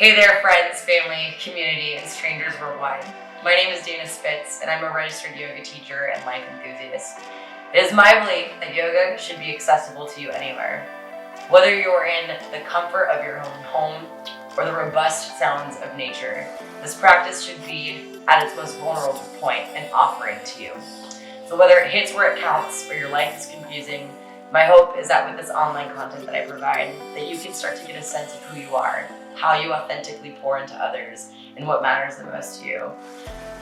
Hey there, friends, family, community, and strangers worldwide. My name is Dana Spitz, and I'm a registered yoga teacher and life enthusiast. It is my belief that yoga should be accessible to you anywhere. Whether you're in the comfort of your own home or the robust sounds of nature, this practice should be at its most vulnerable point and offering to you. So whether it hits where it counts or your life is confusing, my hope is that with this online content that I provide, that you can start to get a sense of who you are, how you authentically pour into others, and what matters the most to you.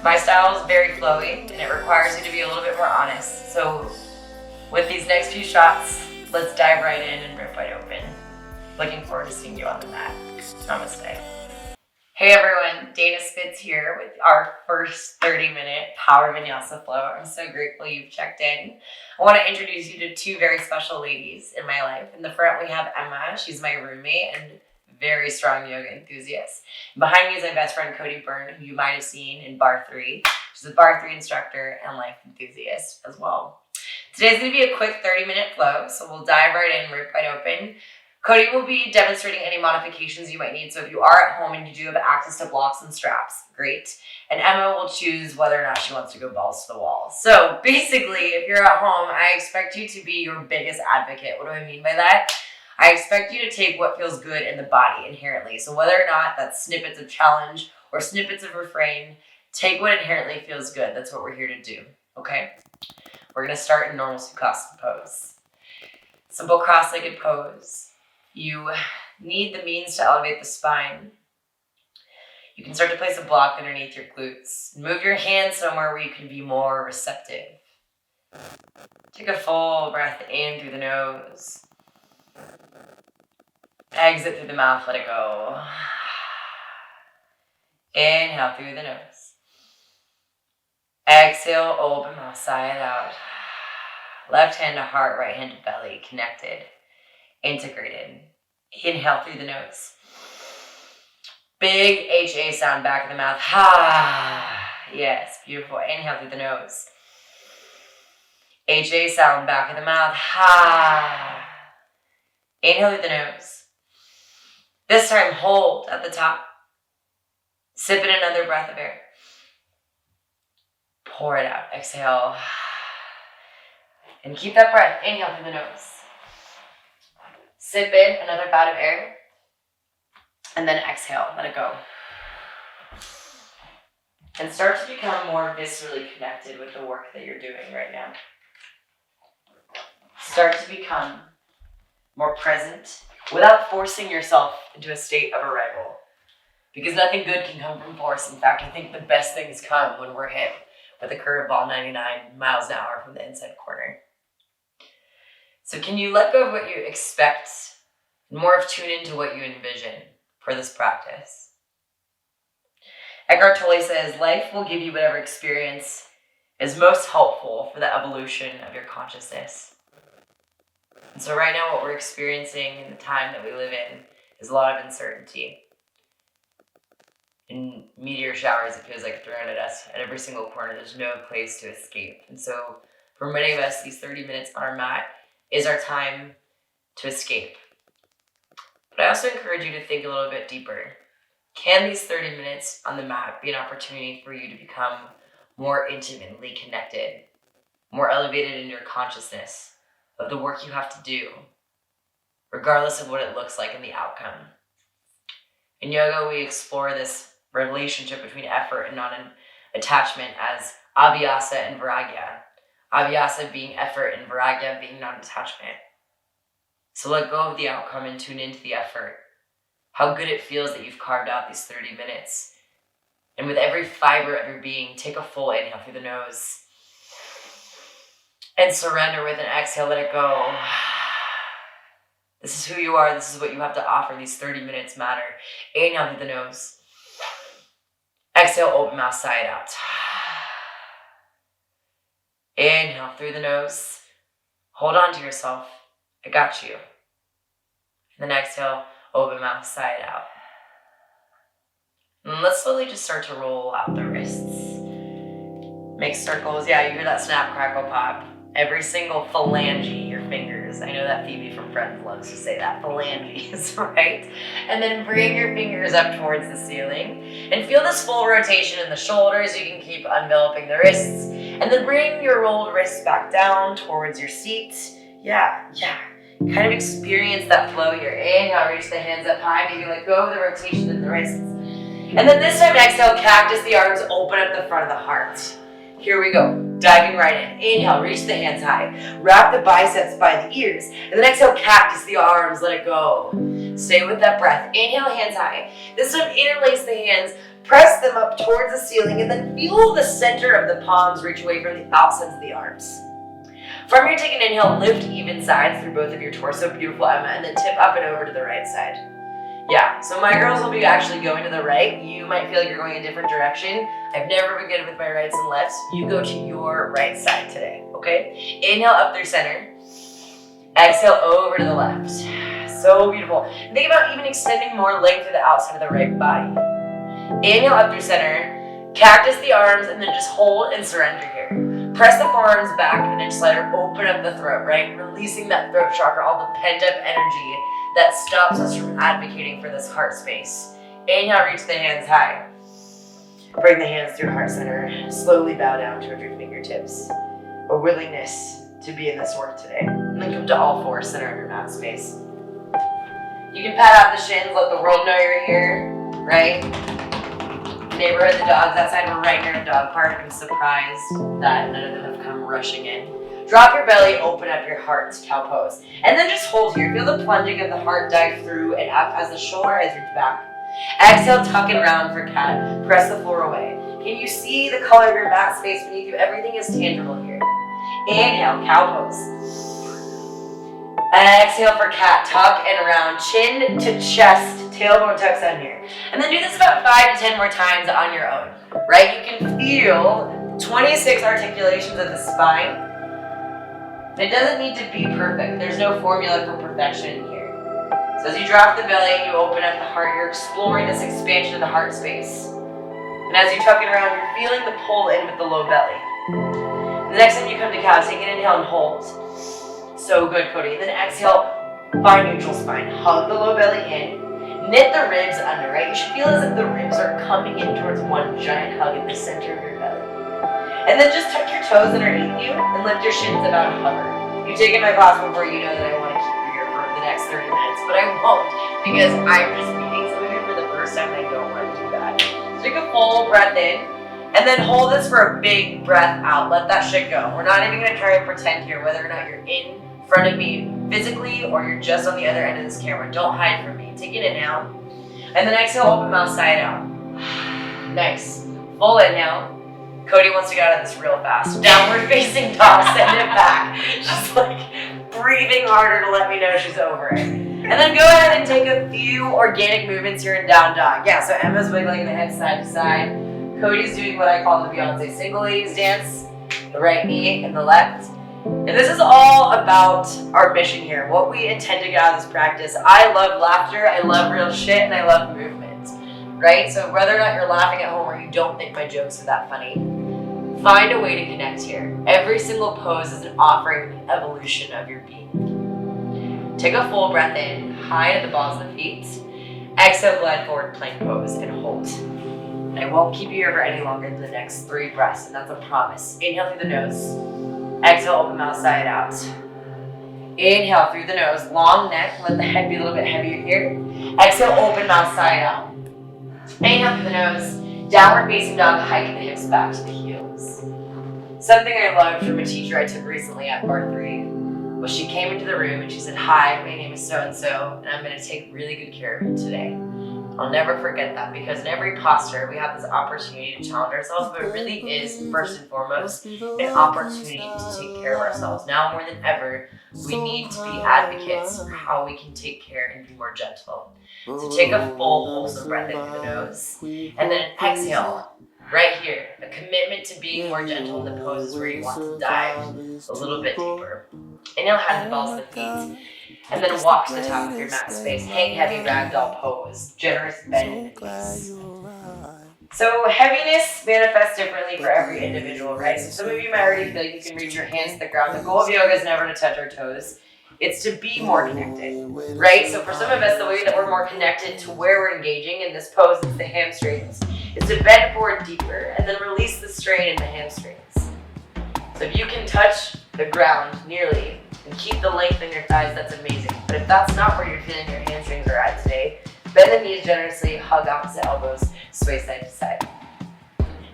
My style is very flowy, and it requires you to be a little bit more honest. So with these next few shots, let's dive right in and rip wide open. Looking forward to seeing you on the mat. Namaste. Hey everyone, Dana Spitz here with our first 30-minute Power Vinyasa flow. I'm so grateful you've checked in. I want to introduce you to two very special ladies in my life. In the front we have Emma. She's my roommate and very strong yoga enthusiast. And behind me is my best friend Cody Byrne, who you might have seen in Bar 3. She's a Bar 3 instructor and life enthusiast as well. Today's going to be a quick 30-minute flow, so we'll dive right in, rip wide open. Cody will be demonstrating any modifications you might need, so if you are at home and you do have access to blocks and straps, great. And Emma will choose whether or not she wants to go balls to the wall. So basically, if you're at home, I expect you to be your biggest advocate. What do I mean by that? I expect you to take what feels good in the body inherently. So whether or not that's snippets of challenge or snippets of refrain, take what inherently feels good. That's what we're here to do, okay? We're going to start in normal Sukhasana pose. Simple cross-legged pose. You need the means to elevate the spine. You can start to place a block underneath your glutes. Move your hands somewhere where you can be more receptive. Take a full breath in through the nose. Exit through the mouth, let it go. Inhale through the nose. Exhale, open mouth, side out. Left hand to heart, right hand to belly, connected, integrated. Inhale through the nose. Big HA sound back of the mouth. Ha! Yes, beautiful. Inhale through the nose. HA sound back of the mouth. Ha! Inhale through the nose. This time, hold at the top. Sip in another breath of air. Pour it out. Exhale. And keep that breath. Inhale through the nose. Sip in another bout of air. And then exhale. Let it go. And start to become more viscerally connected with the work that you're doing right now. Start to become more present without forcing yourself into a state of arrival. Because nothing good can come from force. In fact, I think the best things come when we're hit with a curveball 99 miles an hour from the inside corner. So can you let go of what you expect and more of tune into what you envision for this practice? Eckhart Tolle says, life will give you whatever experience is most helpful for the evolution of your consciousness. And so right now what we're experiencing in the time that we live in is a lot of uncertainty. In meteor showers, it feels like thrown at us at every single corner. There's no place to escape. And so for many of us, these 30 minutes on our mat is our time to escape. But I also encourage you to think a little bit deeper. Can these 30 minutes on the mat be an opportunity for you to become more intimately connected, more elevated in your consciousness of the work you have to do, regardless of what it looks like in the outcome? In yoga, we explore this relationship between effort and non-attachment as abhyasa and vairagya. Abhyasa being effort and vairagya being non-attachment. So let go of the outcome and tune into the effort. How good it feels that you've carved out these 30 minutes. And with every fiber of your being, take a full inhale through the nose. And surrender with an exhale, let it go. This is who you are. This is what you have to offer. These 30 minutes matter. Inhale through the nose. Exhale, open mouth, side out. Inhale through the nose. Hold on to yourself. I got you. And then exhale, open mouth, side out. And let's slowly just start to roll out the wrists. Make circles. Yeah, you hear that snap, crackle, pop. Every single phalange, your fingers. fingers. I know that Phoebe from Friends loves to say that, phalanges, right? And then bring your fingers up towards the ceiling and feel this full rotation in the shoulders. You can keep enveloping the wrists. And then bring your rolled wrists back down towards your seat. Yeah. Kind of experience that flow here. Inhale, reach the hands up high. Maybe let go of the rotation in the wrists. And then this time, exhale, cactus the arms, open up the front of the heart. Here we go, diving right in. Inhale, reach the hands high. Wrap the biceps by the ears. And then exhale, cactus the arms, let it go. Stay with that breath. Inhale, hands high. This time, interlace the hands, press them up towards the ceiling, and then feel the center of the palms reach away from the outsides of the arms. From here, take an inhale, lift even sides through both of your torso, beautiful Emma, and then tip up and over to the right side. Yeah, so my girls will be actually going to the right. You might feel you're going a different direction. I've never been good with my rights and lefts. You go to your right side today, okay? Inhale up through center. Exhale over to the left. So beautiful. Think about even extending more length to the outside of the right body. Inhale up through center. Cactus the arms and then just hold and surrender here. Press the forearms back and then just let her open up the throat, right? Releasing that throat chakra, all the pent up energy that stops us from advocating for this heart space. Inhale, reach the hands high. Bring the hands through heart center. Slowly bow down toward your fingertips. A willingness to be in this work today. And then come to all fours, center of your mat space. You can pat out the shins, let the world know you're here, right? Neighborhood, the dogs outside, we're right near the dog park. I'm surprised that none of them have come rushing in. Drop your belly, open up your heart, cow pose. And then just hold here. Feel the plunging of the heart dive through and up as the shoulder heads reach back. Exhale, tuck and round for cat. Press the floor away. Can you see the color of your mat space beneath you? Everything is tangible here. Inhale, cow pose. Exhale for cat, tuck and round, chin to chest, tailbone tucks on here. And then do this about 5 to 10 more times on your own, right? You can feel 26 articulations of the spine. It doesn't need to be perfect. There's no formula for perfection here. So as you drop the belly, you open up the heart, you're exploring this expansion of the heart space. And as you tuck it around, you're feeling the pull in with the low belly. The next time you come to cow, take an inhale and hold. So good, Cody. And then exhale, find neutral spine. Hug the low belly in. Knit the ribs under, right? You should feel as if the ribs are coming in towards one giant hug in the center of your belly. And then just tuck your toes underneath you and lift your shins about a hover. If you've taken my class before, you know that I want to keep you here for the next 30 minutes, but I won't because I'm just meeting some of you for the first time and I don't want to do that. So take a full breath in and then hold this for a big breath out. Let that shit go. We're not even going to try to pretend here whether or not you're in front of me physically or you're just on the other end of this camera. Don't hide from me. Take an inhale and then exhale, open mouth side out. Nice. Full inhale. Cody wants to get out of this real fast. Downward facing dog, send it back. Just like breathing harder to let me know she's over it. And then go ahead and take a few organic movements here in down dog. Yeah, so Emma's wiggling the head side to side. Cody's doing what I call the Beyonce single ladies dance. The right knee and the left. And this is all about our mission here. What we intend to get out of this practice. I love laughter, I love real shit, and I love movement. Right? So whether or not you're laughing at home or you don't think my jokes are that funny, find a way to connect here. Every single pose is an offering, an evolution of your being. Take a full breath in, high at the balls of the feet. Exhale, glide forward, plank pose, and hold. And I won't keep you here for any longer than the next 3 breaths, and that's a promise. Inhale through the nose. Exhale, open mouth side out. Inhale through the nose, long neck, let the head be a little bit heavier here. Exhale, open mouth side out. Inhale through the nose, downward facing dog, hike the hips back to the heels. Something I loved from a teacher I took recently at bar 3 was she came into the room and she said, "Hi, my name is so-and-so, and I'm gonna take really good care of you today." I'll never forget that because in every posture we have this opportunity to challenge ourselves, but it really is first and foremost an opportunity to take care of ourselves. Now more than ever, we need to be advocates for how we can take care and be more gentle. So take a full wholesome breath in through the nose and then exhale right here. A commitment to being more gentle in the poses where you want to dive a little bit deeper. Inhale, hand the balls to the feet. And then walk to the top of your mat space. Hang heavy ragdoll pose. Generous bend in the knees. So heaviness manifests differently for every individual, right? So some of you might already feel like you can reach your hands to the ground. The goal of yoga is never to touch our toes. It's to be more connected, right? So for some of us, the way that we're more connected to where we're engaging in this pose is the hamstrings. Is to bend forward deeper and then release the strain in the hamstrings. So if you can touch the ground nearly and keep the length in your thighs, that's amazing. But if that's not where you're feeling your hamstrings are at today, bend the knees generously, hug opposite elbows, sway side to side.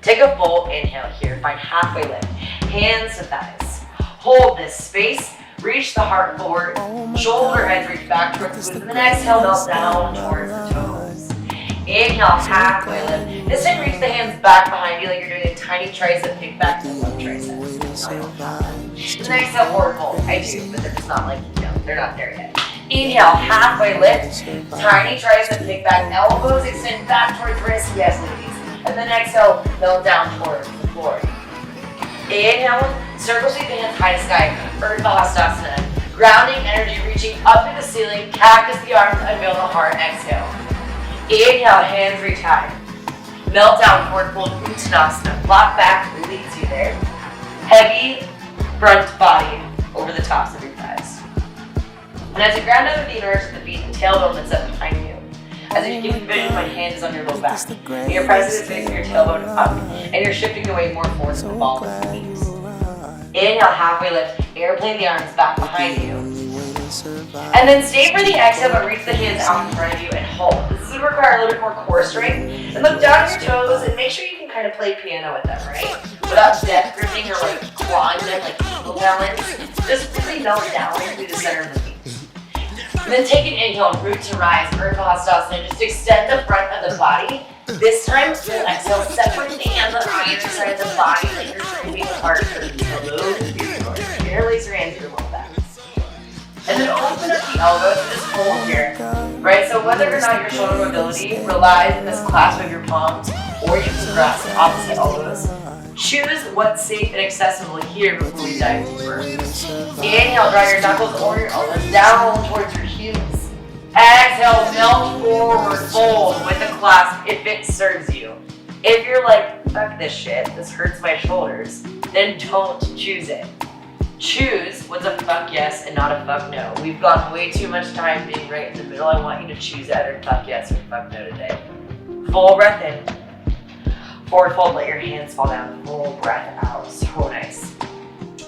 Take a full inhale here, find halfway lift, hands to thighs. Hold this space, reach the heart forward, shoulder heads reach back towards the glutes, and then exhale, melt down towards the toes. Inhale, halfway lift. This time reach the hands back behind you like you're doing a tiny tricep kick back to the left tricep. And then exhale, forward fold. I do, but they're just not like, they're not there yet. Inhale, halfway lift, tiny tricep kick back, elbows extend back towards wrists, yes ladies. And then exhale, melt down towards the floor. Inhale, circle sweep the hands high to sky, Urdhva Hastasana. Grounding energy reaching up to the ceiling, cactus the arms, unveil the heart, exhale. Inhale, hands reach high. Melt down, forward fold, Uttanasana. Block back leads you there. Heavy front body over the tops of your thighs. And as you ground under the inner of the feet, the tailbone lifts up behind you. As if you can envision my hand is on your low back. And your pressing is facing your tailbone up, and you're shifting the weight more forward to the ball of the knees. Inhale, halfway lift, airplane the arms back behind you. And then stay for the exhale, but reach the hands out in front of you and hold. This is going to require a little bit more core strength. And look down at your toes and make sure you can kind of play piano with them, right? Without death gripping or like clawing them like eagle balance. Just really melt down through the center of the feet. And then take an inhale, root to rise, Urdhva Hastasana. Just extend the front of the body. This time, you'll exhale, separate the hands on either side of the body like you're scraping the heart for the low. Interlace your hands to your low back. And then open up the elbows and just hold here, right? So whether or not your shoulder mobility relies in this clasp of your palms, or you can grasp opposite elbows, choose what's safe and accessible here before we dive deeper. Inhale, draw your knuckles or your elbows down towards your heels. Exhale, melt forward, fold with a clasp if it serves you. If you're like, fuck this shit, this hurts my shoulders, then don't choose it. Choose what's a fuck yes and not a fuck no. We've gone way too much time being right in the middle. I want you to choose either fuck yes or fuck no today. Full breath in. Forward fold, let your hands fall down. Full breath out. So nice.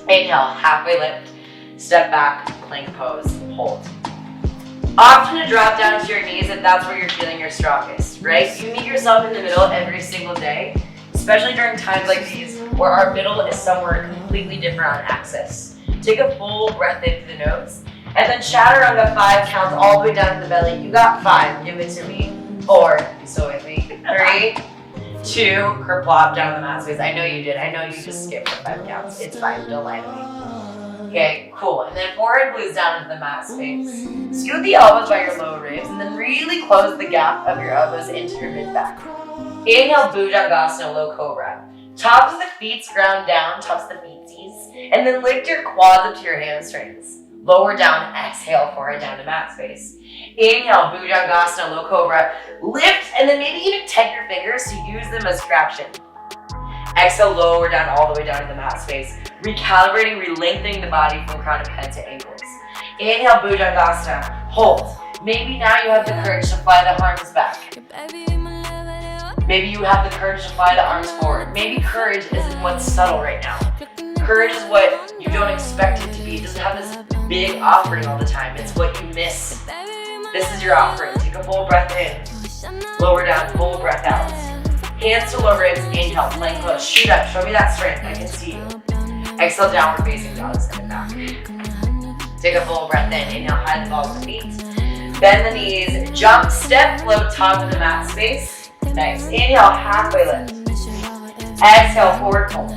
Inhale, halfway lift. Step back, plank pose, hold. Option to drop down to your knees if that's where you're feeling your strongest, right? You meet yourself in the middle every single day, especially during times like these where our middle is somewhere completely different on axis. Take a full breath in through the nose, and then chaturanga 5 counts all the way down to the belly. You got 5, give it to me. 4, you still with me? 3, 2, kerplop down the mat space. I know you did. I know you just skipped the 5 counts. It's fine, don't lie to me. Okay, cool. And then forehead glues down into the mat space. Scoot the elbows by your lower ribs, and then really close the gap of your elbows into your mid-back. Inhale, Bhujangasana, low cobra. Tops of the feet ground down, tops of the feetsies, and then lift your quads up to your hamstrings. Lower down, exhale, forehead down to mat space. Inhale, Bhujangasana, low cobra. Lift, and then maybe even tent your fingers to use them as traction. Exhale, lower down, all the way down to the mat space. Recalibrating, re-lengthening the body from crown of head to ankles. Inhale, Bhujangasana, hold. Maybe now you have the courage to fly the arms back. Maybe you have the courage to fly the arms forward. Maybe courage isn't what's subtle right now. Courage is what you don't expect it to be. It doesn't have this big offering all the time. It's what you miss. This is your offering. Take a full breath in. Lower down, full breath out. Hands to low ribs, inhale, plank pose. Shoot up, show me that strength, I can see you. Exhale, downward facing dog, send it back. Take a full breath in. Inhale, high the balls of the feet. Bend the knees, jump, step, float, top of the mat space. Nice. Inhale, halfway lift. Exhale, forward fold.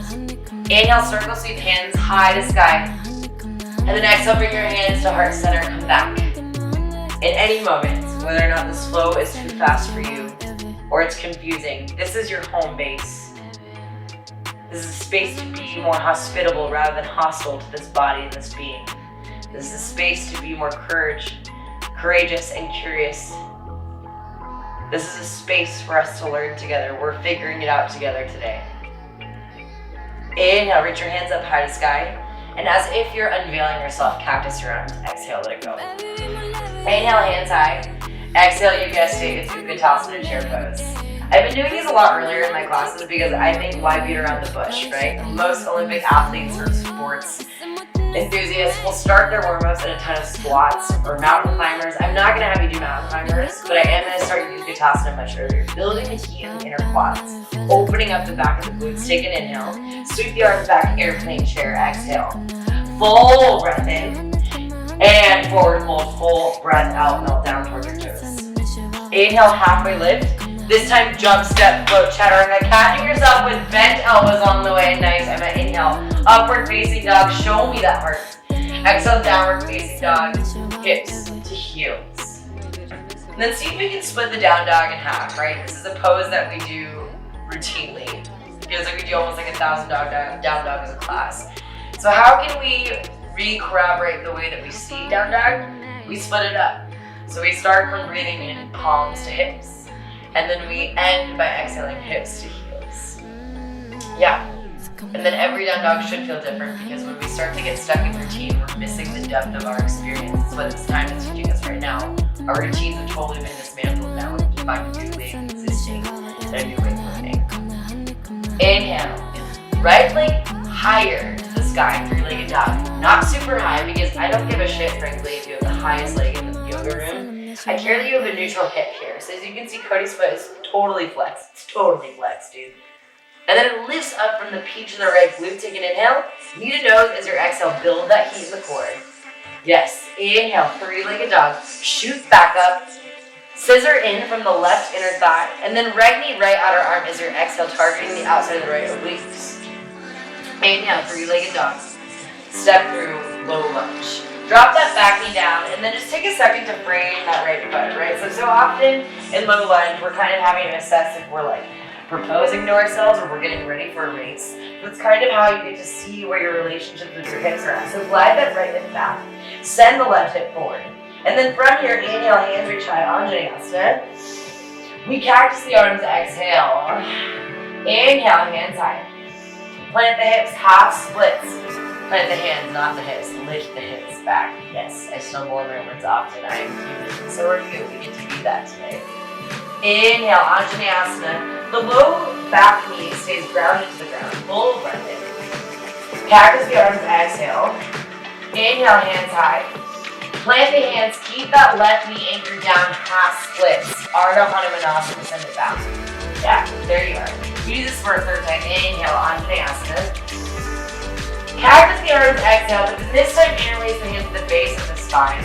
Inhale, circle sweep, hands high to sky. And then exhale, bring your hands to heart center, come back. In any moment, whether or not this flow is too fast for you or it's confusing, this is your home base. This is a space to be more hospitable rather than hostile to this body and this being. This is a space to be more courageous and curious. This is a space for us to learn together. We're figuring it out together today. Inhale, reach your hands up high to sky. And as if you're unveiling yourself, cactus your arms. Exhale, let it go. Inhale, hands high. Exhale, you guys take a Utkatasana chair pose. I've been doing these a lot earlier in my classes because I think why beat around the bush, right? Most Olympic athletes or sports enthusiasts will start their warm-ups at a ton of squats or mountain climbers. I'm not going to have you do mountain climbers, but I am going to start Utkatasana much earlier, building the heat in the inner quads, opening up the back of the glutes. Take an inhale, sweep the arms back, airplane chair, exhale. Full breath in, and forward fold, full breath out, melt down towards your toes. Inhale, halfway lift. This time, jump, step, float, chaturanga. Catching yourself with bent elbows on the way. Nice. I'm at inhale. Upward facing dog. Show me that heart. Exhale, downward facing dog. Hips to heels. And then see if we can split the down dog in half, right? This is a pose that we do routinely. It feels like we do almost like 1,000 down dog as a class. So how can we re-corroborate the way that we see down dog? We split it up. So we start from breathing in palms to hips. And then we end by exhaling hips to heels. Yeah. And then every down dog should feel different because when we start to get stuck in routine, we're missing the depth of our experience. That's what this time is teaching us right now. Our routines have totally been dismantled now. We can find a new way of existing and a new way of living. Inhale. Right leg higher to the sky, three-legged dog. Not super high because I don't give a shit, frankly, if you have the highest leg in the yoga room. I care that you have a neutral hip here. So as you can see, Cody's foot is totally flexed. It's totally flexed, dude. And then it lifts up from the peach of the right glute. Take an inhale. Knee to nose as your exhale. Build that heat in the core. Yes. Inhale, three-legged dog. Shoot back up. Scissor in from the left inner thigh. And then right knee, right outer arm as your exhale, targeting the outside of the right obliques. Inhale, three-legged dog. Step through, low lunge. Drop that back knee down, and then just take a second to frame that right foot, right? So often in low lunge, we're kind of having to assess if we're like proposing to ourselves or we're getting ready for a race. That's kind of how you get to see where your relationships with your hips are at. So glide that right hip back. Send the left hip forward. And then from here, inhale, hands reach high, Anjaneyasana. We cactus the arms, exhale. Inhale, hands high. Plant the hips, half splits. Plant the hands, not the hips. Lift the hips back. Yes, I stumble on my words often. I am human. So are you. We get to be that today. Inhale, Anjaneyasana. The low back knee stays grounded to the ground. Full breath in. Cactus the arms, exhale. Inhale, hands high. Plant the hands. Keep that left knee anchored down, half splits. Ardha Hanumanasana, send it back. Yeah, there you are. We do this for a third time. Inhale, Anjaneyasana. Cactus the arms, exhale, but this time interlace the hands to the base of the spine.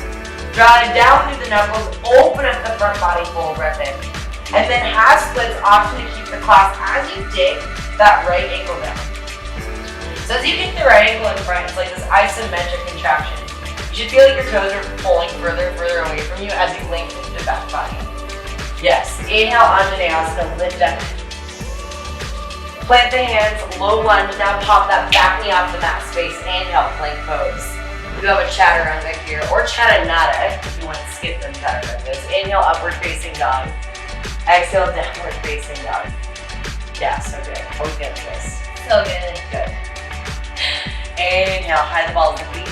Draw it down through the knuckles, open up the front body, full breath in. And then half splits, option to keep the class as you dig that right ankle down. So as you kick the right ankle in front, it's like this isometric contraction. You should feel like your toes are pulling further and further away from you as you lengthen the back body. Yes, inhale, Anjaneyasana, lift up. Plant the hands, low lunge, now pop that back knee off the mat space. Inhale, plank pose. You have a chaturanga here, or chaturanga if you want to skip them chaturangas. Inhale, upward facing dog. Exhale, downward facing dog. Yeah, so good. How we feeling this? So good. Good. Inhale, high the balls of the feet.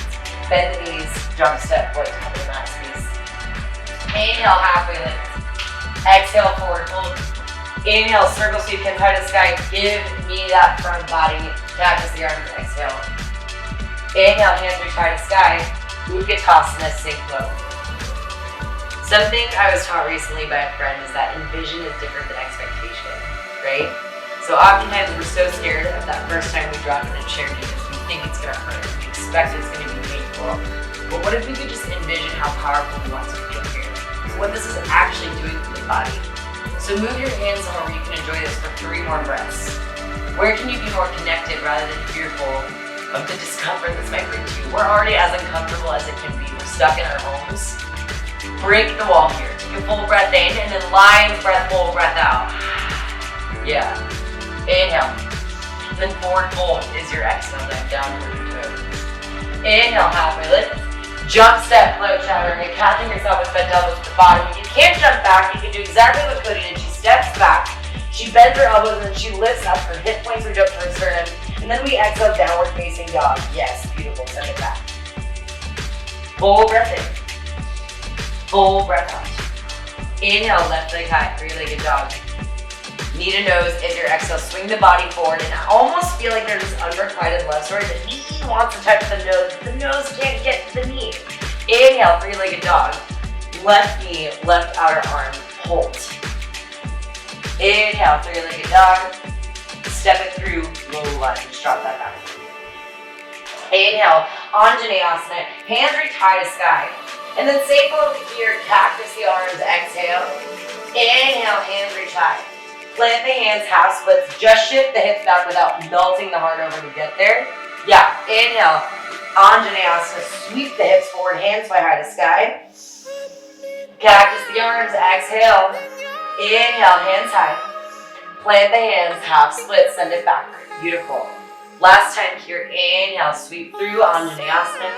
Bend the knees, jump step, foot to the mat space. Inhale, halfway lift. Exhale, forward fold. Inhale, circle sweep, hands high to the sky. Give me that front body. Cactus the arms, exhale. Inhale, hands reach high to the sky. Utkatasana, sink low. Something I was taught recently by a friend is that envision is different than expectation, right? So oftentimes we're so scared of that first time we drop in a chair because we think it's gonna hurt. We expect it's gonna be painful. But what if we could just envision how powerful we want to feel here? What this is actually doing to the body. So move your hands somewhere where you can enjoy this for 3 more breaths. Where can you be more connected rather than fearful of the discomfort this might bring to you? We're already as uncomfortable as it can be. We're stuck in our homes. Break the wall here. Take a full breath in and then lion's breath, full breath out. Yeah. Inhale. And then forward fold is your exhale, then down toward your toes. Inhale, halfway lift. Jump, step, float, chaturanga. Catching yourself with bent elbows at the bottom. If you can't jump back, you can do exactly what Cody did. She steps back, she bends her elbows, and then she lifts up. Her hip points reach up to her sternum. And then we exhale, downward facing dog. Yes, beautiful. So Full breath in. Full breath out. Inhale, left leg high, three-legged dog. Knee to nose is your exhale. Swing the body forward and I almost feel like there's this underclighted left side. The knee wants to touch the nose. The nose can't get to the knee. Inhale, three-legged dog. Left knee, left outer arm, hold. Inhale, three-legged dog. Step it through, low lunge, drop that down. Inhale, Anjaneyasana, hands reach high to sky. And then same over here, cactus the arms, exhale. Inhale, hands reach high. Plant the hands, half splits, just shift the hips back without melting the heart over to get there. Yeah, inhale, Anjaneyasana, sweep the hips forward, hands fly high to sky. Cactus the arms, exhale. Inhale, hands high. Plant the hands, half split, send it back. Beautiful. Last time here, inhale, sweep through, Anjaneyasana.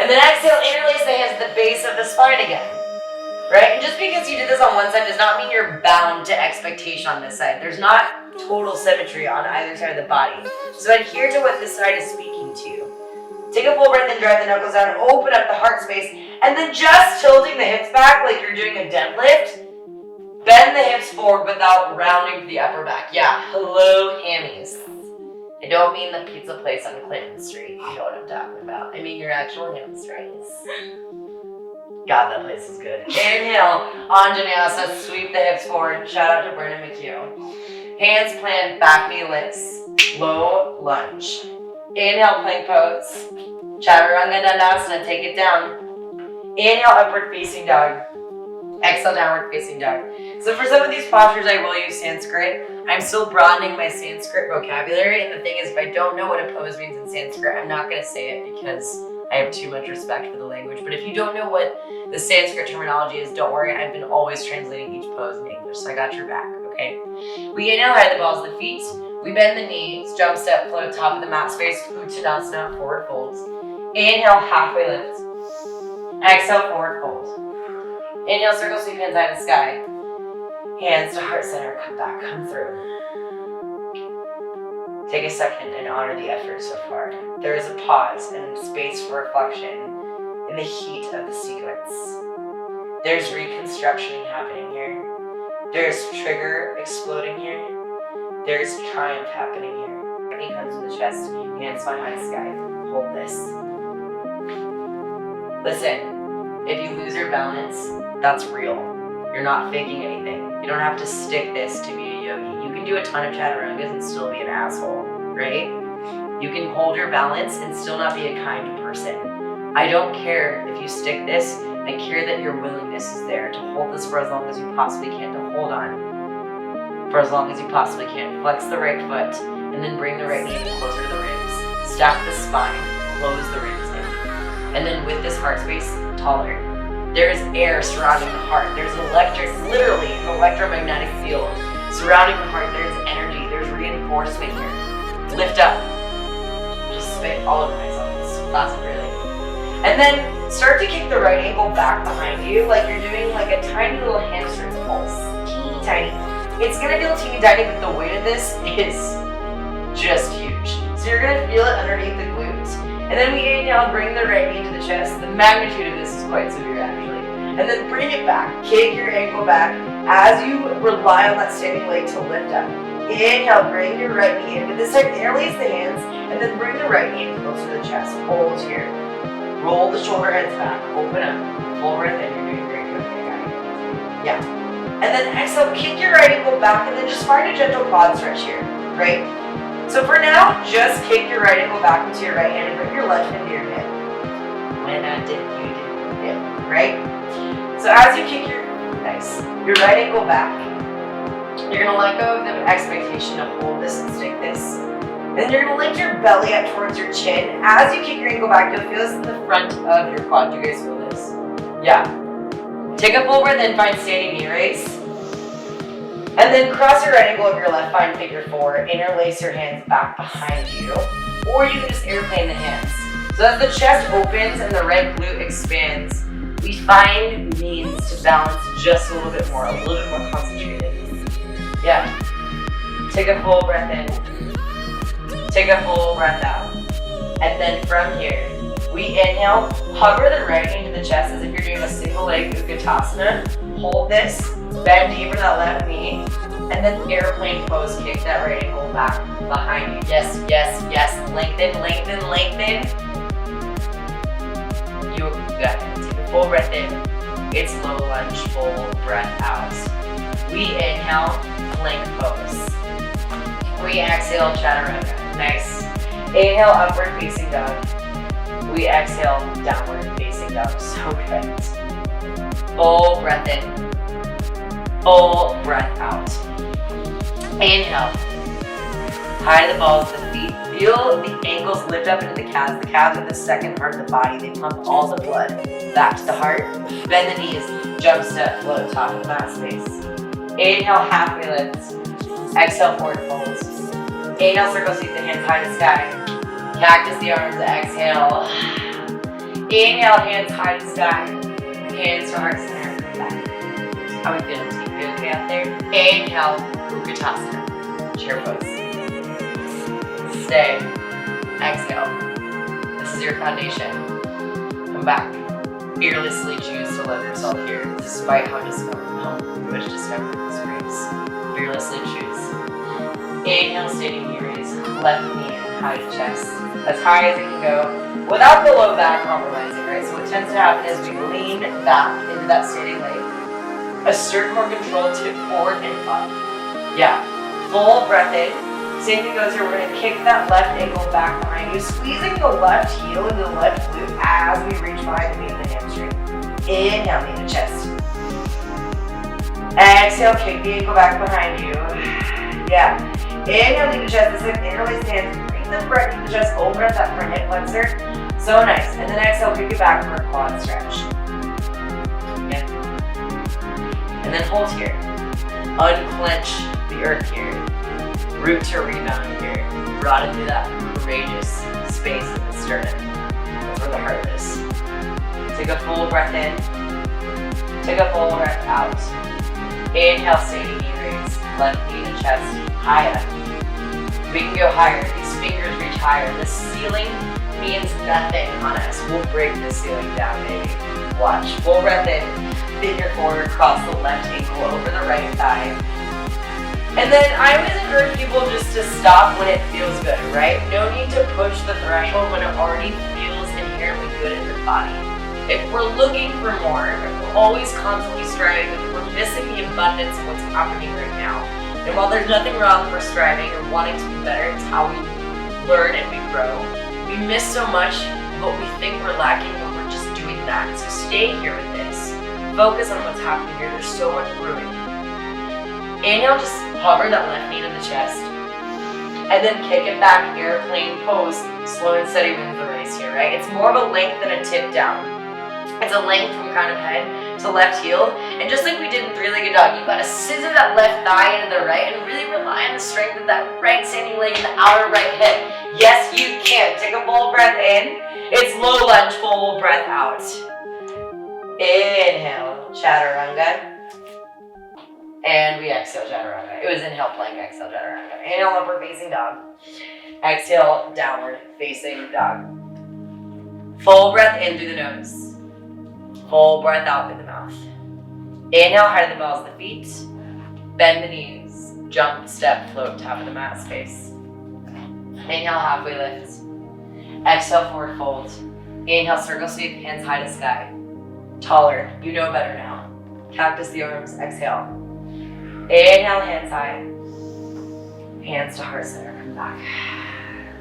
And then exhale, interlace the hands at the base of the spine again. Right? And just because you did this on one side does not mean you're bound to expectation on this side. There's not total symmetry on either side of the body. So adhere to what this side is speaking to you. Take a full breath and drive the knuckles down, open up the heart space, and then just tilting the hips back like you're doing a deadlift. Bend the hips forward without rounding to the upper back. Yeah, hello hammies. I don't mean the pizza place on Clinton Street. You know what I'm talking about. I mean your actual hamstrings. God, that place is good. Inhale, Anjaneyasana, sweep the hips forward. Shout out to Brennan McGhee. Hands plant, back knee lifts, low lunge. Inhale, plank pose. Chaturanga Dandasana, take it down. Inhale, upward facing dog. Exhale, downward facing dog. So for some of these postures, I will use Sanskrit. I'm still broadening my Sanskrit vocabulary. And the thing is, if I don't know what a pose means in Sanskrit, I'm not going to say it because I have too much respect for the language. But if you don't know what the Sanskrit terminology is, don't worry. I've been always translating each pose in English, so I got your back, okay? We inhale, high the balls of the feet. We bend the knees, jump step, float top of the mat space, Uttanasana, forward folds. Inhale, halfway lift. Exhale, forward fold. Inhale, circle, sweep hands high to sky. Hands to heart center, come back, come through. Take a second and honor the effort so far. There is a pause and space for reflection in the heat of the sequence. There's reconstruction happening here. There's trigger exploding here. There's triumph happening here. Knee comes to the chest, hands fly high to sky. Hold this. Listen, if you lose your balance, that's real. You're not faking anything. You don't have to stick this to be a yogi. You can do a ton of chaturangas and still be an asshole, right? You can hold your balance and still not be a kind person. I don't care if you stick this. I care that your willingness is there to hold this for as long as you possibly can, to hold on for as long as you possibly can. Flex the right foot and then bring the right knee closer to the ribs. Stack the spine, close the ribs in. And then with this heart space, taller. There is air surrounding the heart. There's literally an electromagnetic field surrounding the heart. There's energy. There's reinforcement here. Lift up. Just spit all over myself. It's classic, really. And then start to kick the right ankle back behind you like you're doing like a tiny little hamstring pulse. Teeny tiny. It's gonna feel teeny tiny, but the weight of this is just huge. So you're gonna feel it underneath the glutes. And then we inhale, bring the right knee to the chest. The magnitude of this is quite severe, actually. And then bring it back. Kick your ankle back as you rely on that standing leg to lift up. Inhale, bring your right knee in. But this time, interlace the hands, and then bring the right knee in closer to the chest. Hold here. Roll the shoulder heads back. Open up. Full breath in. You're doing great. Good. Yeah. And then exhale, kick your right ankle back, and then just find a gentle quad stretch here, right? So for now, just kick your right ankle back into your right hand and bring your left hand to your hip. When I dip, you dip, hip, right? So as you kick your right ankle back, you're gonna let go of the expectation to hold this and stick this. Then you're gonna lift your belly up towards your chin. As you kick your ankle back, you'll feel this in the front of your quad. Do you guys feel this? Yeah. Take a full breath and find standing knee raise. And then cross your right ankle over your left, find figure four, interlace your hands back behind you, or you can just airplane the hands. So as the chest opens and the right glute expands, we find means to balance just a little bit more concentrated. Yeah. Take a full breath in, take a full breath out. And then from here, we We inhale, hover the right knee to the chest as if you're doing a single leg Utkatasana. Hold this, bend deeper that left knee, and then airplane pose, kick that right ankle back behind you. Yes, yes, yes. Lengthen, lengthen, lengthen. You got it. Take a full breath in. It's low lunge, full breath out. We inhale, plank pose. We exhale, chaturanga. Nice. Inhale, upward facing dog. We exhale, downward facing dog. So good. Full breath in. Full breath out. Inhale. High to the balls of the feet. Feel the ankles lift up into the calves. The calves are the second heart of the body. They pump all the blood back to the heart. Bend the knees. Jump step, float top of mat space. Inhale, halfway lift. Exhale, forward fold. Inhale, circle sweep the hands high to sky. Cactus the arms, exhale. Inhale, hands high to sky. Hands to heart center, come back. How are we feeling? Do you feel okay out there? Inhale, Utkatasana, chair pose. Stay, exhale. This is your foundation. Come back. Fearlessly choose to love yourself here, despite how much discomfort this brings. Fearlessly choose. Inhale, standing knee raise. Left knee in, high to chest. As high as it can go, without the low back compromising, right? So what tends to happen is we lean back into that standing leg. Assert more control, tip forward and up. Yeah, full breath in. Same thing goes here, we're gonna kick that left ankle back behind you, squeezing the left heel into the left glute as we reach behind the knee of the hamstring. Inhale, knee to chest. Exhale, kick the ankle back behind you. Yeah. Inhale, knee to chest, this hip interlace hands. Breathe the front knee to chest, open up that front hip flexor. So nice. And then exhale, kick it back for a quad stretch. Yeah. And then hold here. Unclench the earth here. Root to rebound here. Broaden through that courageous space of the sternum. That's where the heart is. Take a full breath in. Take a full breath out. Inhale, standing knee raise. Left knee to chest, high up. We can go higher. These fingers reach higher. The ceiling means nothing on us. We'll break the ceiling down, baby. Watch. Full breath in. Bend your forward, cross the left ankle over the right thigh. And then I always encourage people just to stop when it feels good, right? No need to push the threshold when it already feels inherently good in the body. If we're looking for more, if we're always constantly striving, we're missing the abundance of what's happening right now. And while there's nothing wrong for striving or wanting to be better, it's how we learn and we grow. We miss so much what we think we're lacking when we're just doing that. So stay here with this. Focus on what's happening here. There's so much brewing. Inhale, just hover that left knee to the chest. And then kick it back, airplane pose. Slow and steady wins the race here, right? It's more of a length than a tip down. It's a length from crown of head to left heel. And just like we did in three-legged dog, you've got to scissor that left thigh into the right and really rely on the strength of that right standing leg and the outer right hip. Yes, you can. Take a full breath in. It's low lunge, full breath out. Inhale, chaturanga. And we exhale, chaturanga. It was inhale, plank, exhale, chaturanga. Inhale, upward facing dog. Exhale, downward facing dog. Full breath in through the nose. Full breath out through the mouth. Inhale, high to the balls of the feet. Bend the knees. Jump, step, float, top of the mat space. Inhale, halfway lift. Exhale, forward fold. Inhale, circle sweep, hands high to sky. Taller, you know better now. Cactus the arms, exhale. Inhale, hands high. Hands to heart center, come back.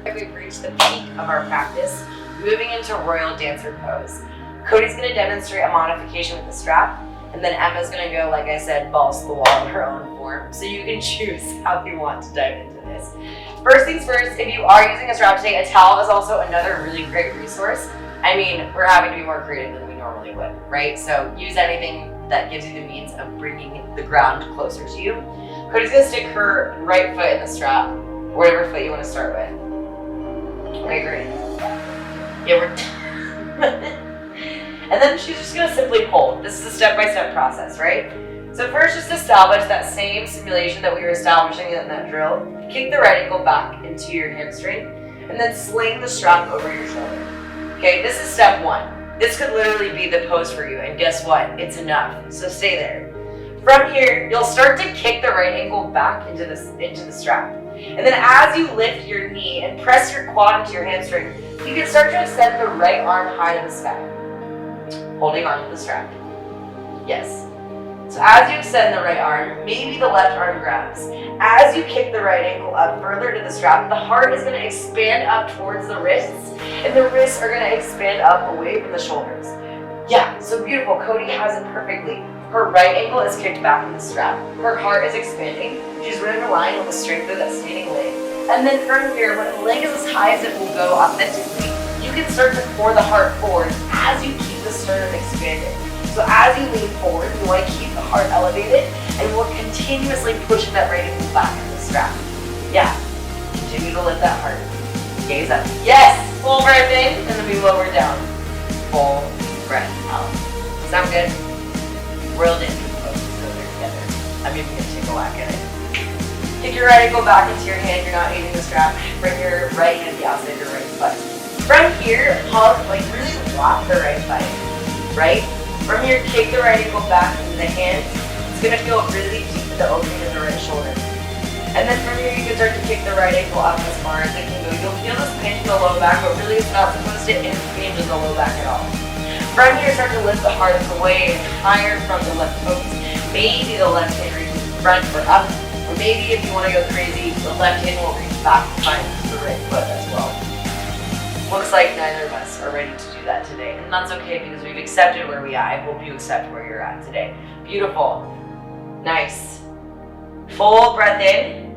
We've reached the peak of our practice, moving into royal dancer pose. Cody's gonna demonstrate a modification with the strap, and then Emma's gonna go, like I said, balls to the wall in her own form. So you can choose how you want to dive into this. First things first, if you are using a strap today, a towel is also another really great resource. I mean, we're having to be more creative than we normally would, right? So use anything that gives you the means of bringing the ground closer to you. Cody's gonna stick her right foot in the strap, whatever foot you wanna start with. Okay, great. Yeah, we're and then she's just gonna simply hold. This is a step-by-step process, right? So first, just establish that same simulation that we were establishing in that drill. Kick the right ankle back into your hamstring, and then sling the strap over your shoulder. Okay, this is step one. This could literally be the pose for you, and guess what? It's enough, so stay there. From here, you'll start to kick the right ankle back into the strap. And then as you lift your knee and press your quad into your hamstring, you can start to extend the right arm high to the sky, holding onto the strap. Yes. So as you extend the right arm, maybe the left arm grabs. As you kick the right ankle up further to the strap, the heart is going to expand up towards the wrists, and the wrists are going to expand up away from the shoulders. Yeah, so beautiful. Cody has it perfectly. Her right ankle is kicked back in the strap. Her heart is expanding. She's really relying on the strength of that standing leg. And then from here, when the leg is as high as it will go authentically, you can start to pour the heart forward as you keep the sternum expanded. So as you lean forward, you want to keep the heart elevated, and we're continuously pushing that right ankle back in the strap. Yeah, continue to lift that heart. Gaze up. Yes! Full breath in, and then we lower down. Full breath out. Sound good? Real in. Let's go there together. I'm even going to take a whack at it. Kick your right ankle back into your hand. You're not hitting the strap. Bring your right hand to the outside of your right foot. From here, hug, like really lock the right thigh. Right? From here, kick the right ankle back into the hand. It's going to feel really deep in the opening of the right shoulder. And then from here, you can start to kick the right ankle up as far as it can go. You'll feel this pinch in the low back, but really it's not supposed to impinge in the low back at all. From here, start to lift the heart away higher from the left toes. Maybe the left hand reaches front or up, or maybe if you want to go crazy, the left hand will reach back behind the right foot as well. Looks like neither of us are ready to do that today, and that's okay because we've accepted where we are. I hope you accept where you're at today. Beautiful. Nice. Full breath in.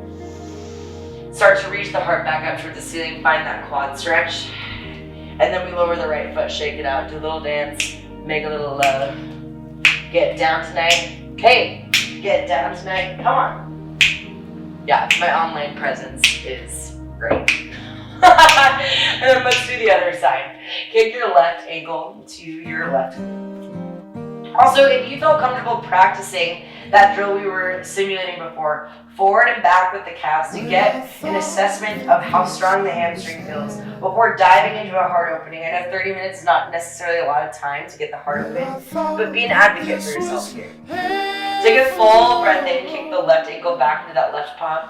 Start to reach the heart back up towards the ceiling. Find that quad stretch. And then we lower the right foot, shake it out, do a little dance, make a little love. Get down tonight. Hey, get down tonight. Come on. Yeah, my online presence is great. And then let's do the other side. Kick your left ankle to your left knee. Also, if you feel comfortable practicing that drill we were simulating before, forward and back with the calves to get an assessment of how strong the hamstring feels before diving into a heart opening. I know 30 minutes is not necessarily a lot of time to get the heart open, but be an advocate for yourself here. Take a full breath in, kick the left ankle back into that left palm.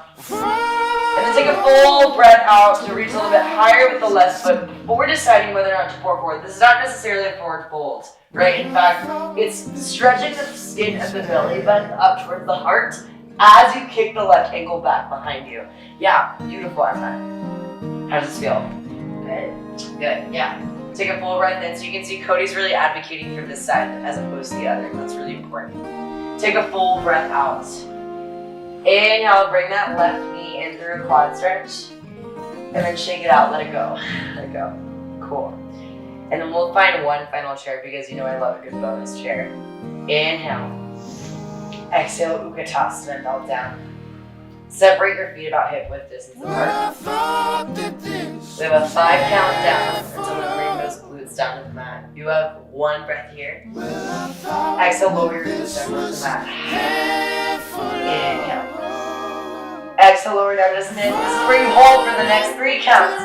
And then take a full breath out to reach a little bit higher with the left foot before deciding whether or not to pour forward. This is not necessarily a forward fold, right? In fact, it's stretching the skin of the belly button up towards the heart as you kick the left ankle back behind you. Yeah, beautiful, Emma. How does this feel? Good. Good, yeah. Take a full breath in so you can see Cody's really advocating for this side as opposed to the other. That's really important. Take a full breath out. Inhale, bring that left knee in through a quad stretch. And then shake it out, let it go. Let it go. Cool. And then we'll find one final chair because you know I love a good bonus chair. Inhale. Exhale, Utkatasana, melt down. Separate your feet about hip width distance apart. We have a 5 count down until we bring those glutes down to the mat. You have 1 breath here. Exhale, lower your glutes down to the mat. Inhale. Exhale, lower down just a minute. This is where you hold for the next 3 counts.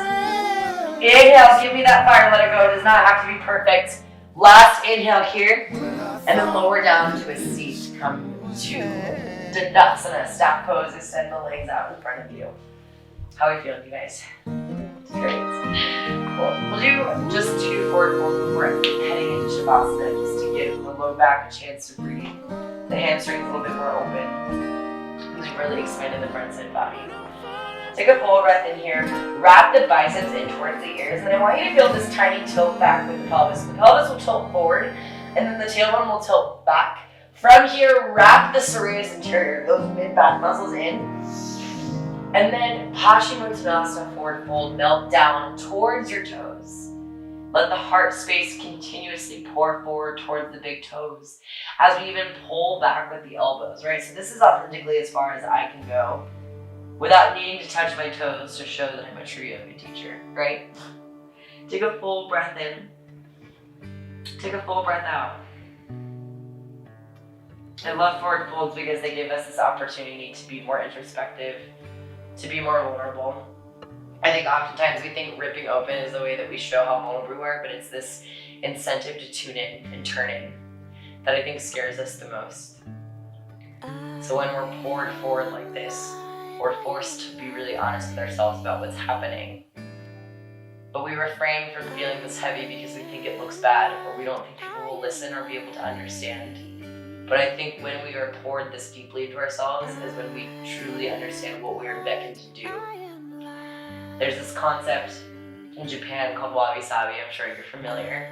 Inhale, give me that fire, let it go. It does not have to be perfect. Last inhale here, and then lower down to a seat. Come to Dandasana, staff pose, extend the legs out in front of you. How are we feeling, you guys? Great. Cool. We'll do just 2 forward folds before heading into Shavasana, just to give the low back a chance to breathe. The hamstrings a little bit more open. We've really expanded the front side body. Take a full breath in here. Wrap the biceps in towards the ears, and I want you to feel this tiny tilt back with the pelvis. The pelvis will tilt forward, and then the tailbone will tilt back. From here, wrap the serratus anterior, those mid-back muscles in. And then Paschimottanasana, forward fold, melt down towards your toes. Let the heart space continuously pour forward towards the big toes as we even pull back with the elbows, right? So this is authentically as far as I can go without needing to touch my toes to show that I'm a true yoga teacher, right? Take a full breath in. Take a full breath out. I love forward folds because they give us this opportunity to be more introspective, to be more vulnerable. I think oftentimes we think ripping open is the way that we show how vulnerable we are, but it's this incentive to tune in and turn in that I think scares us the most. So when we're poured forward like this, we're forced to be really honest with ourselves about what's happening. But we refrain from feeling this heavy because we think it looks bad, or we don't think people will listen or be able to understand. But I think when we are poured this deeply into ourselves is when we truly understand what we are beckoned to do. There's this concept in Japan called wabi-sabi, I'm sure you're familiar.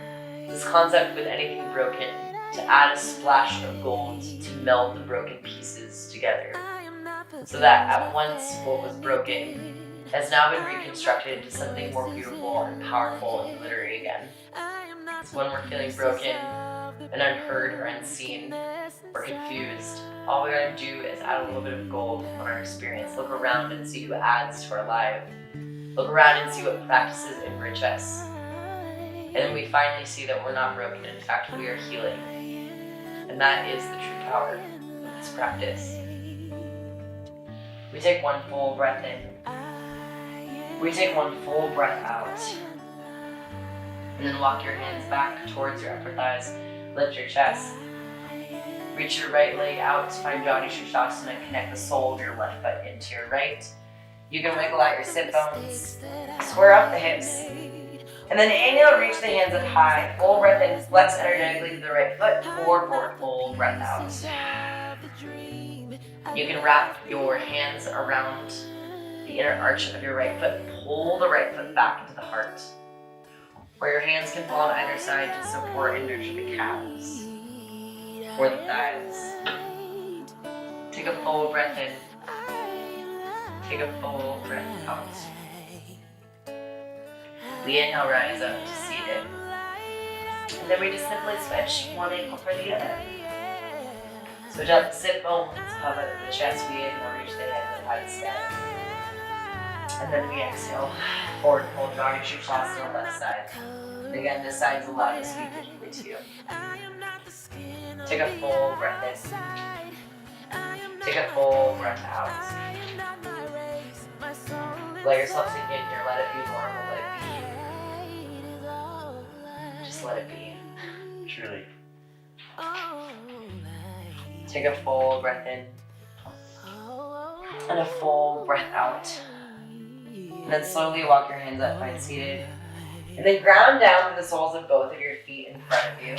This concept with anything broken, to add a splash of gold to meld the broken pieces together. So that at once what was broken has now been reconstructed into something more beautiful and powerful and glittery again. So when we're feeling broken and unheard or unseen or confused, all we gotta do is add a little bit of gold on our experience. Look around and see who adds to our life. Look around and see what practices enrich us. And then we finally see that we're not broken. In fact, we are healing. And that is the true power of this practice. We take one full breath in. We take one full breath out. And then walk your hands back towards your upper thighs. Lift your chest. Reach your right leg out. Find Jani Shushasana. Connect the sole of your left foot into your right. You can wiggle out your sit bones. Square up the hips. And then inhale, reach the hands up high. Full breath in. Flex energetically to the right foot. Forward. Full breath out. You can wrap your hands around the inner arch of your right foot. Pull the right foot back into the heart, where your hands can fall on either side to support and nurture the calves or the thighs. Take a full breath in. Take a full breath out. We inhale, rise up to seated. And then we just simply switch one ankle for the other. Switch out the sit bones, pop up the chest. We inhale, reach the hands up high to stand. And then we exhale, forward fold, Jani Shushasana on left side. And again, this side is allowed to speak digitally to you. Take a full breath in. Take a full breath out. Let yourself sink in here, let it be normal, let it be. Just let it be, truly. Take a full breath in. And a full breath out. And then slowly walk your hands up, find seated. And then ground down to the soles of both of your feet in front of you.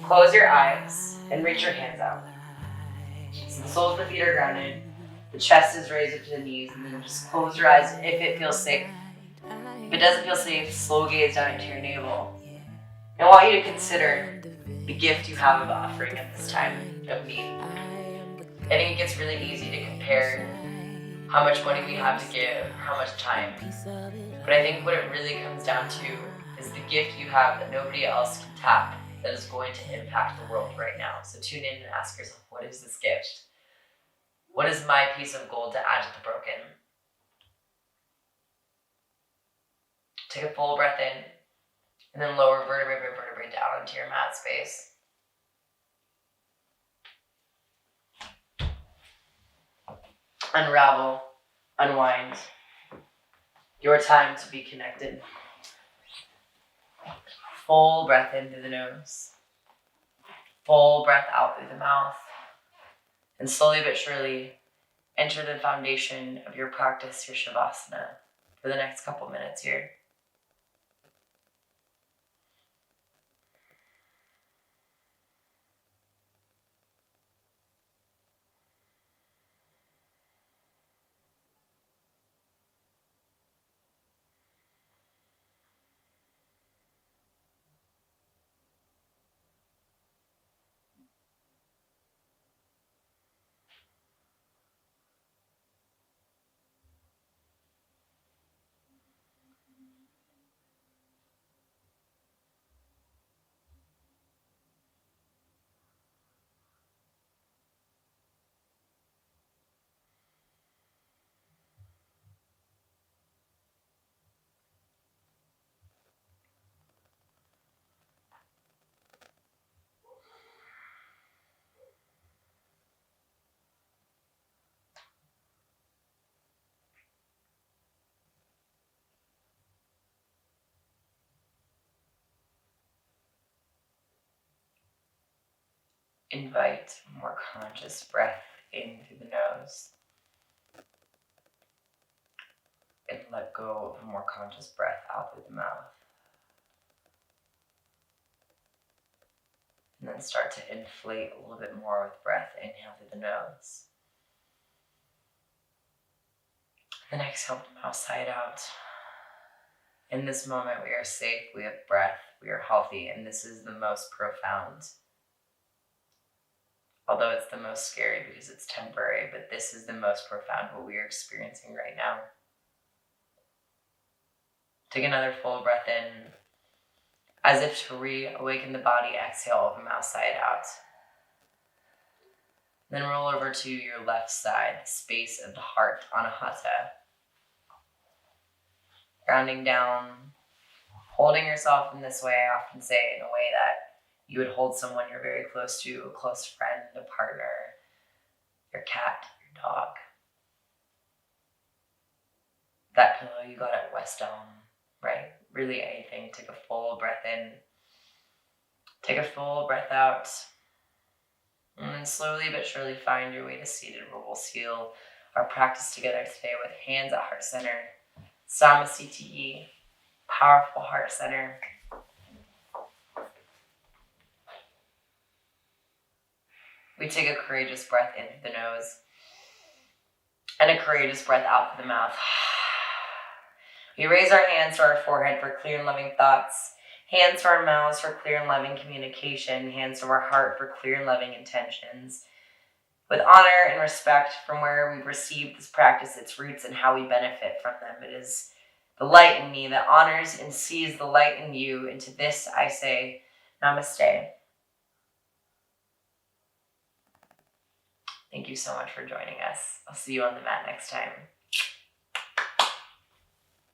Close your eyes and reach your hands out. So the soles of the feet are grounded. The chest is raised up to the knees, and then just close your eyes if it feels safe. If it doesn't feel safe, slow gaze down into your navel. I want you to consider the gift you have of offering at this time of need. I think it gets really easy to compare how much money we have to give, how much time. But I think what it really comes down to is the gift you have that nobody else can tap that is going to impact the world right now. So tune in and ask yourself, what is this gift? What is my piece of gold to add to the broken? Take a full breath in, and then lower vertebrae by vertebrae down into your mat space. Unravel, unwind. Your time to be connected. Full breath in through the nose. Full breath out through the mouth. And slowly but surely, enter the foundation of your practice, your Shavasana, for the next couple minutes here. invite a more conscious breath in through the nose. And let go of a more conscious breath out through the mouth. And then start to inflate a little bit more with breath. Inhale through the nose. Then exhale from mouth side out. In this moment, we are safe, we have breath, we are healthy, and this is the most profound. Although it's the most scary because it's temporary, but this is the most profound what we are experiencing right now. Take another full breath in. As if to reawaken the body, exhale over mouth side out. Then roll over to your left side, the space of the heart, Anahata. Grounding down, holding yourself in this way. I often say in a way that you would hold someone you're very close to, a close friend, a partner, your cat, your dog. That pillow you got at West Elm, right? Really anything. Take a full breath in. Take a full breath out. And then slowly but surely find your way to seated, where we'll seal our practice together today with hands at heart center. Samasthiti, powerful heart center. We take a courageous breath in through the nose and a courageous breath out through the mouth. We raise our hands to our forehead for clear and loving thoughts, hands to our mouths for clear and loving communication, hands to our heart for clear and loving intentions. With honor and respect from where we've received this practice, its roots, and how we benefit from them. It is the light in me that honors and sees the light in you. And to this I say, Namaste. Thank you so much for joining us. I'll see you on the mat next time.